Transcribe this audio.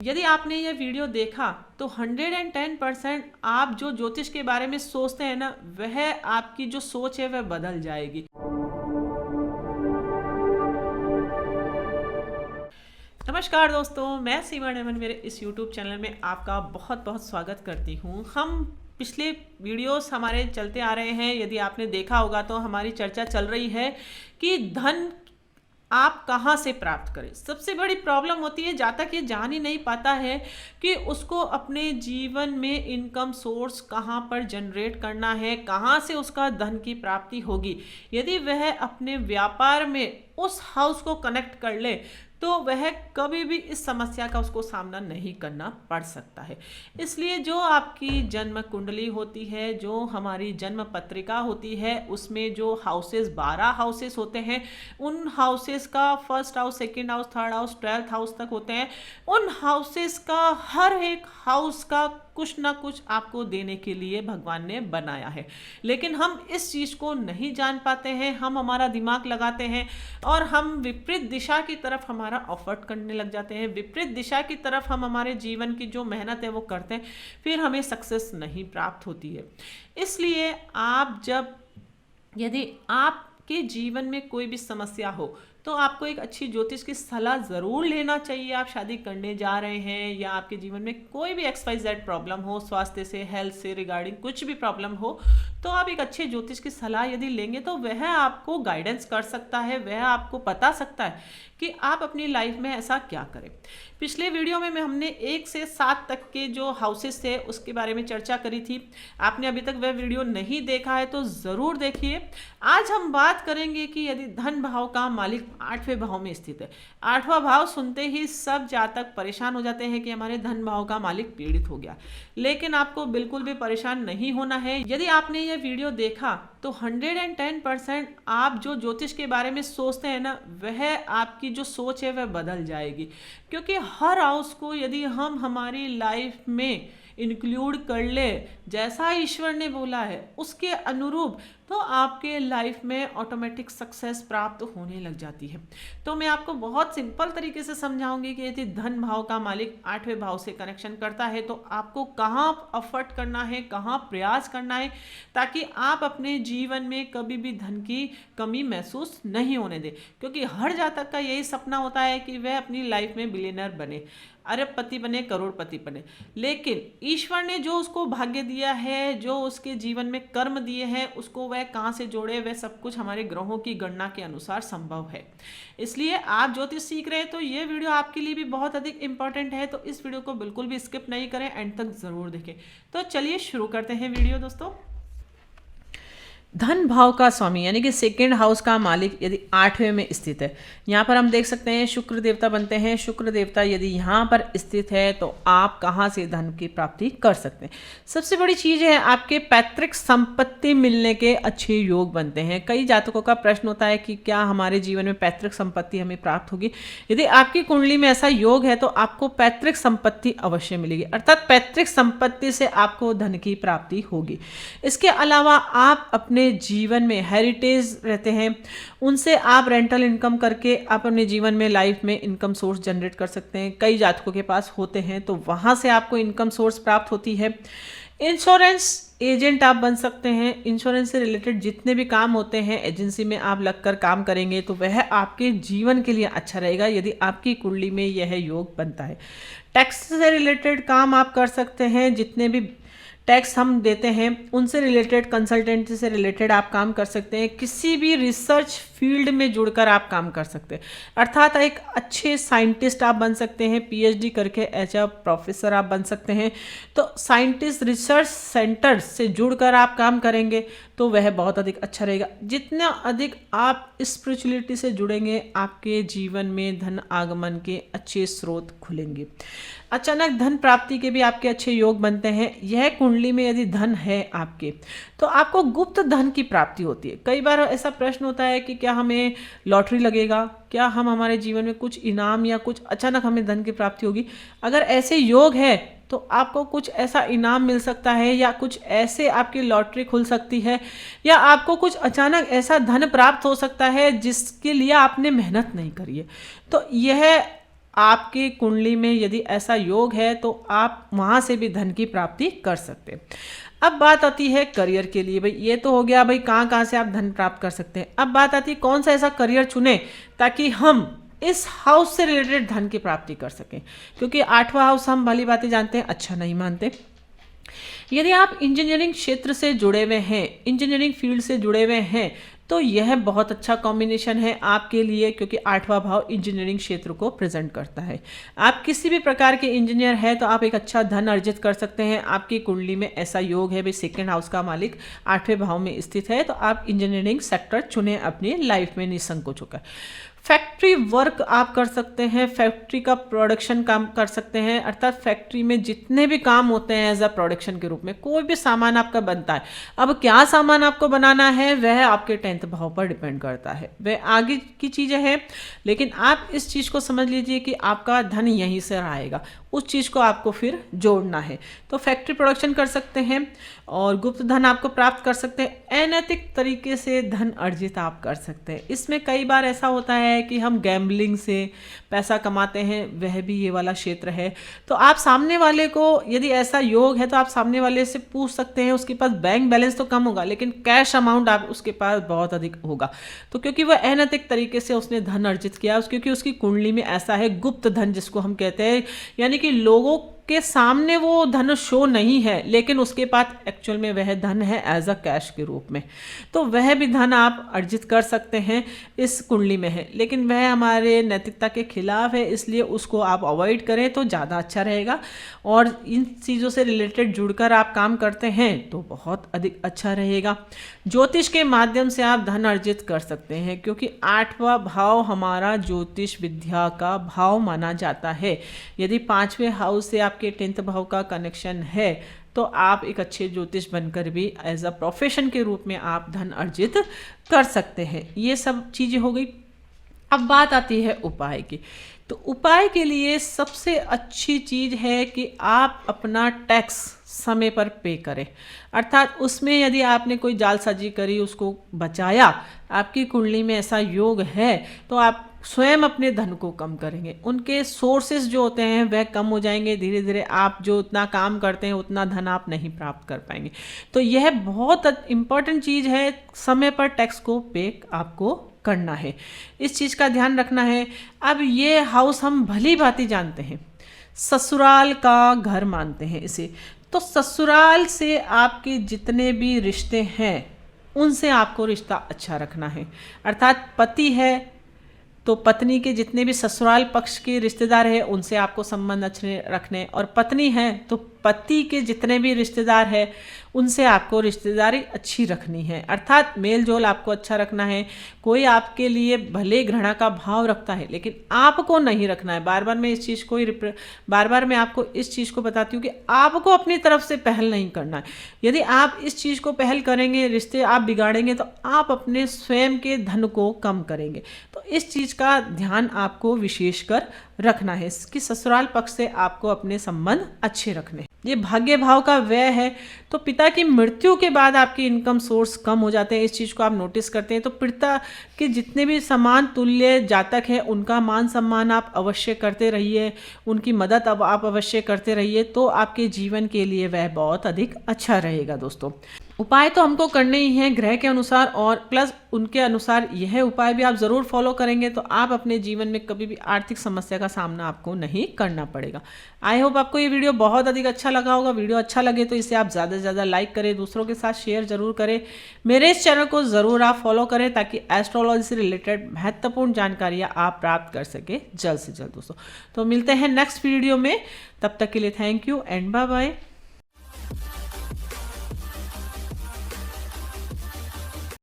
यदि आपने यह वीडियो देखा तो 110% आप जो ज्योतिष के बारे में सोचते हैं ना, वह आपकी जो सोच है वह बदल जाएगी। नमस्कार दोस्तों, मैं सीमा नमन मेरे इस YouTube चैनल में आपका बहुत बहुत स्वागत करती हूँ। हम पिछले वीडियोस हमारे चलते आ रहे हैं। यदि आपने देखा होगा तो हमारी चर्चा चल रही है कि धन आप कहाँ से प्राप्त करें। सबसे बड़ी प्रॉब्लम होती है जहाँ तक ये जान ही नहीं पाता है कि उसको अपने जीवन में इनकम सोर्स कहाँ पर जनरेट करना है, कहाँ से उसका धन की प्राप्ति होगी। यदि वह अपने व्यापार में उस हाउस को कनेक्ट कर ले तो वह कभी भी इस समस्या का उसको सामना नहीं करना पड़ सकता है। इसलिए जो आपकी जन्म कुंडली होती है, जो हमारी जन्म पत्रिका होती है, उसमें जो हाउसेस 12 हाउसेस होते हैं, उन हाउसेस का first house, second house, third house, 12th house तक होते हैं। उन हाउसेस का हर एक हाउस का कुछ ना कुछ आपको देने के लिए भगवान ने बनाया है, लेकिन हम इस चीज को नहीं जान पाते हैं। हम हमारा दिमाग लगाते हैं और हम विपरीत दिशा की तरफ हमारा एफर्ट करने लग जाते हैं। विपरीत दिशा की तरफ हम हमारे जीवन की जो मेहनत है वो करते हैं, फिर हमें सक्सेस नहीं प्राप्त होती है। इसलिए यदि आपके जीवन में कोई भी समस्या हो तो आपको एक अच्छी ज्योतिष की सलाह ज़रूर लेना चाहिए। आप शादी करने जा रहे हैं या आपके जीवन में कोई भी XYZ प्रॉब्लम हो, स्वास्थ्य से, हेल्थ से रिगार्डिंग कुछ भी प्रॉब्लम हो, तो आप एक अच्छे ज्योतिष की सलाह यदि लेंगे तो वह आपको गाइडेंस कर सकता है, वह आपको बता सकता है कि आप अपनी लाइफ में ऐसा क्या करें। पिछले वीडियो में हमने 1 से 7 तक के जो हाउसेस थे उसके बारे में चर्चा करी थी। आपने अभी तक वह वीडियो नहीं देखा है तो ज़रूर देखिए। आज हम बात करेंगे कि यदि धन भाव का मालिक 8वें भाव में स्थित है। 8वां भाव सुनते ही सब जातक परेशान हो जाते हैं कि हमारे धन भाव का मालिक पीड़ित हो गया, लेकिन आपको बिल्कुल भी परेशान नहीं होना है। यदि आपने यह वीडियो देखा तो 110% आप जो ज्योतिष के बारे में सोचते हैं ना, वह आपकी जो सोच है वह बदल जाएगी। क्योंकि हर हाउस को यदि हम हमारी लाइफ में इंक्लूड कर ले, जैसा ईश्वर ने बोला है उसके अनुरूप, तो आपके लाइफ में ऑटोमेटिक सक्सेस प्राप्त होने लग जाती है। तो मैं आपको बहुत सिंपल तरीके से समझाऊंगी कि यदि धन भाव का मालिक 8वें भाव से कनेक्शन करता है तो आपको कहाँ एफर्ट करना है, कहाँ प्रयास करना है, ताकि आप अपने जीवन में कभी भी धन की कमी महसूस नहीं होने दें। क्योंकि हर जातक का यही सपना होता है कि वह अपनी लाइफ में बिलियनर बने, अरबपति बने, करोड़पति बने, लेकिन ईश्वर ने जो उसको भाग्य दिया है, जो उसके जीवन में कर्म दिए हैं, उसको वह कहाँ से जोड़े, वह सब कुछ हमारे ग्रहों की गणना के अनुसार संभव है। इसलिए आप ज्योतिष सीख रहे हैं तो ये वीडियो आपके लिए भी बहुत अधिक इंपॉर्टेंट है, तो इस वीडियो को बिल्कुल भी स्किप नहीं करें, एंड तक जरूर देखें। तो चलिए शुरू करते हैं वीडियो दोस्तों। धन भाव का स्वामी यानी कि सेकेंड हाउस का मालिक यदि 8वें में स्थित है, यहाँ पर हम देख सकते हैं शुक्र देवता बनते हैं। शुक्र देवता यदि यहाँ पर स्थित है तो आप कहाँ से धन की प्राप्ति कर सकते हैं। सबसे बड़ी चीज़ है आपके पैतृक संपत्ति मिलने के अच्छे योग बनते हैं। कई जातकों का प्रश्न होता है कि क्या हमारे जीवन में पैतृक संपत्ति हमें प्राप्त होगी। यदि आपकी कुंडली में ऐसा योग है तो आपको पैतृक संपत्ति अवश्य मिलेगी, अर्थात पैतृक संपत्ति से आपको धन की प्राप्ति होगी। इसके अलावा आप अपने जीवन में हेरिटेज रहते हैं, उनसे आप रेंटल इनकम करके आप अपने जीवन में लाइफ में इनकम सोर्स जनरेट कर सकते हैं। कई जातकों के पास होते हैं तो वहां से आपको इनकम सोर्स प्राप्त होती है। इंश्योरेंस एजेंट आप बन सकते हैं। इंश्योरेंस से रिलेटेड जितने भी काम होते हैं एजेंसी में आप लगकर काम करेंगे तो वह आपके जीवन के लिए अच्छा रहेगा यदि आपकी कुंडली में यह योग बनता है। टैक्स से रिलेटेड काम आप कर सकते हैं। जितने भी टैक्स हम देते हैं उनसे रिलेटेड, कंसल्टेंसी से रिलेटेड आप काम कर सकते हैं। किसी भी रिसर्च फील्ड में जुड़कर आप काम कर सकते हैं, अर्थात एक अच्छे साइंटिस्ट आप बन सकते हैं। PhD करके एज अ प्रोफेसर आप बन सकते हैं। तो साइंटिस्ट रिसर्च सेंटर से जुड़कर आप काम करेंगे तो वह बहुत अधिक अच्छा रहेगा। जितना अधिक आप स्पिरिचुअलिटी से जुड़ेंगे आपके जीवन में धन आगमन के अच्छे स्रोत खुलेंगे। अचानक धन प्राप्ति के भी आपके अच्छे योग बनते हैं। यह कुंडली में यदि धन है आपके तो आपको गुप्त धन की प्राप्ति होती है। कई बार ऐसा प्रश्न होता है कि क्या हमें लॉटरी लगेगा, क्या हम हमारे जीवन में कुछ इनाम या कुछ अचानक हमें धन की प्राप्ति होगी। अगर ऐसे योग है तो आपको कुछ ऐसा इनाम मिल सकता है या कुछ ऐसे आपकी लॉटरी खुल सकती है या आपको कुछ अचानक ऐसा धन प्राप्त हो सकता है जिसके लिए आपने मेहनत नहीं करी है। तो यह आपकी कुंडली में यदि ऐसा योग है तो आप वहाँ से भी धन की प्राप्ति कर सकते हैं। अब बात आती है करियर के लिए। भाई ये तो हो गया भाई कहाँ से आप धन प्राप्त कर सकते हैं। अब बात आती है कौन सा ऐसा करियर चुने ताकि हम इस हाउस से रिलेटेड धन की प्राप्ति कर सकें, क्योंकि 8वां हाउस हम भली बातें जानते हैं अच्छा नहीं मानते। यदि आप इंजीनियरिंग क्षेत्र से जुड़े हुए हैं, इंजीनियरिंग फील्ड से जुड़े हुए हैं, तो यह बहुत अच्छा कॉम्बिनेशन है आपके लिए, क्योंकि 8वां भाव इंजीनियरिंग क्षेत्र को प्रेजेंट करता है। आप किसी भी प्रकार के इंजीनियर हैं तो आप एक अच्छा धन अर्जित कर सकते हैं। आपकी कुंडली में ऐसा योग है, भाई सेकेंड हाउस का मालिक 8वें भाव में स्थित है, तो आप इंजीनियरिंग सेक्टर चुने अपनी लाइफ में निसंकोच होकर। फैक्ट्री वर्क आप कर सकते हैं, फैक्ट्री का प्रोडक्शन काम कर सकते हैं, अर्थात फैक्ट्री में जितने भी काम होते हैं एज अ प्रोडक्शन के रूप में कोई भी सामान आपका बनता है। अब क्या सामान आपको बनाना है वह आपके 10th भाव पर डिपेंड करता है, वह आगे की चीज़ें हैं, लेकिन आप इस चीज़ को समझ लीजिए कि आपका धन यहीं से आएगा, उस चीज़ को आपको फिर जोड़ना है। तो फैक्ट्री प्रोडक्शन कर सकते हैं और गुप्त धन आपको प्राप्त कर सकते हैं। अनैतिक तरीके से धन अर्जित आप कर सकते हैं। इसमें कई बार ऐसा होता है कि हम गैम्बलिंग से पैसा कमाते हैं, वह भी ये वाला क्षेत्र है। तो आप सामने वाले को यदि ऐसा योग है तो आप सामने वाले से पूछ सकते हैं, उसके पास बैंक बैलेंस तो कम होगा लेकिन कैश अमाउंट आप उसके पास बहुत अधिक होगा, तो क्योंकि वह अनैतिक तरीके से उसने धन अर्जित किया, क्योंकि उसकी कुंडली में ऐसा है गुप्त धन जिसको हम कहते हैं, यानी कि लोगों के सामने वो धन शो नहीं है लेकिन उसके पास एक्चुअल में वह धन है एज अ कैश के रूप में। तो वह भी धन आप अर्जित कर सकते हैं, इस कुंडली में है, लेकिन वह हमारे नैतिकता के खिलाफ है, इसलिए उसको आप अवॉइड करें तो ज़्यादा अच्छा रहेगा। और इन चीज़ों से रिलेटेड जुड़कर आप काम करते हैं तो बहुत अधिक अच्छा रहेगा। ज्योतिष के माध्यम से आप धन अर्जित कर सकते हैं, क्योंकि 8वां भाव हमारा ज्योतिष विद्या का भाव माना जाता है। यदि 5वें हाउस से आपके 10th भाव का कनेक्शन है तो आप एक अच्छे ज्योतिष बनकर भी एज अ प्रोफेशन के रूप में आप धन अर्जित कर सकते हैं। ये सब चीज़ें हो गई। अब बात आती है उपाय की। तो उपाय के लिए सबसे अच्छी चीज़ है कि आप अपना टैक्स समय पर पे करें, अर्थात उसमें यदि आपने कोई जालसाजी करी, उसको बचाया, आपकी कुंडली में ऐसा योग है तो आप स्वयं अपने धन को कम करेंगे, उनके सोर्सेज जो होते हैं वह कम हो जाएंगे। धीरे धीरे आप जो उतना काम करते हैं उतना धन आप नहीं प्राप्त कर पाएंगे। तो यह बहुत इम्पॉर्टेंट चीज़ है, समय पर टैक्स को पे आपको करना है, इस चीज़ का ध्यान रखना है। अब ये हाउस हम भली भांति जानते हैं, ससुराल का घर मानते हैं इसे। तो ससुराल से आपके जितने भी रिश्ते हैं उनसे आपको रिश्ता अच्छा रखना है, अर्थात पति है तो पत्नी के जितने भी ससुराल पक्ष के रिश्तेदार हैं उनसे आपको संबंध अच्छे रखने, और पत्नी है तो पति के जितने भी रिश्तेदार हैं उनसे आपको रिश्तेदारी अच्छी रखनी है, अर्थात मेल जोल आपको अच्छा रखना है। कोई आपके लिए भले घृणा का भाव रखता है लेकिन आपको नहीं रखना है। बार बार मैं इस चीज़ को मैं आपको इस चीज़ को बताती हूँ कि आपको अपनी तरफ से पहल नहीं करना है। यदि आप इस चीज़ को पहल करेंगे, रिश्ते आप बिगाड़ेंगे तो आप अपने स्वयं के धन को कम करेंगे। तो इस चीज़ का ध्यान आपको विशेषकर रखना है कि ससुराल पक्ष से आपको अपने संबंध अच्छे रखने। ये भाग्य भाव का व्यय है, तो पिता की मृत्यु के बाद आपकी इनकम सोर्स कम हो जाते हैं, इस चीज़ को आप नोटिस करते हैं। तो पिता के जितने भी समान तुल्य जातक हैं उनका मान सम्मान आप अवश्य करते रहिए, उनकी मदद अब आप अवश्य करते रहिए, तो आपके जीवन के लिए वह बहुत अधिक अच्छा रहेगा। दोस्तों उपाय तो हमको करने ही हैं ग्रह के अनुसार, और प्लस उनके अनुसार यह उपाय भी आप ज़रूर फॉलो करेंगे तो आप अपने जीवन में कभी भी आर्थिक समस्या का सामना आपको नहीं करना पड़ेगा। आई होप आपको ये वीडियो बहुत अधिक अच्छा लगा होगा। वीडियो अच्छा लगे तो इसे आप ज़्यादा से ज़्यादा लाइक करें, दूसरों के साथ शेयर ज़रूर करें, मेरे इस चैनल को ज़रूर आप फॉलो करें ताकि एस्ट्रोलॉजी से रिलेटेड महत्वपूर्ण जानकारियाँ आप प्राप्त कर सकें जल्द से जल्द। दोस्तों तो मिलते हैं नेक्स्ट वीडियो में, तब तक के लिए thank you and bye bye.